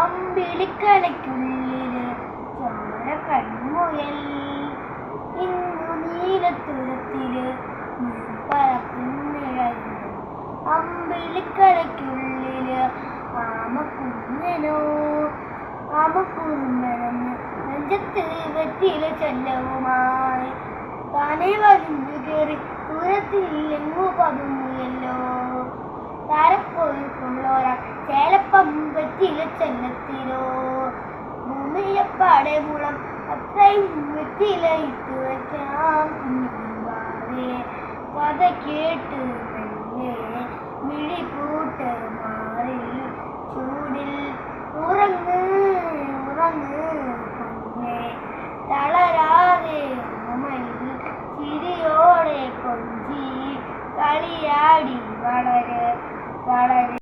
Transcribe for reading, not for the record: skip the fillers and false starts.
അമ്പിളിക്കലയ്ക്കുള്ളില് ചോര കൺമുയൽ. ഇന്നു നീലത്തുരത്തില് പറക്കുന്നിഴൽ. അമ്പിളിക്കലയ്ക്കുള്ളില് ആമക്കുഞ്ഞനോ ആമക്കുറുമ്പനെന്ന് നെഞ്ചത്ത് വെറ്റില ചെല്ലവുമായി താനെ വലിഞ്ഞു കയറി ദൂരത്തിലെങ്ങു പതുങ്ങിയല്ലോ. താരപ്പൊഴുക്കുള്ളോരാ ചേലപ്പം വെറ്റില ചെല്ലത്തിലോ. ഭൂമിയിലെപ്പാടെ മുളം അത്രയും വെറ്റില ഇട്ടു വയ്ക്കാം കുഞ്ഞുവാവേ. കഥ കേട്ട് മെല്ലെ മിഴി പൂട്ട് മാറിൽ ചൂടിൽ ഉറങ്ങ് ഉറങ്ങ് കുഞ്ഞേ. തളരാതെ ഓമയിൽ ചിരിയോടെ കൊഞ്ചി കളിയാടി വളര് വളര്.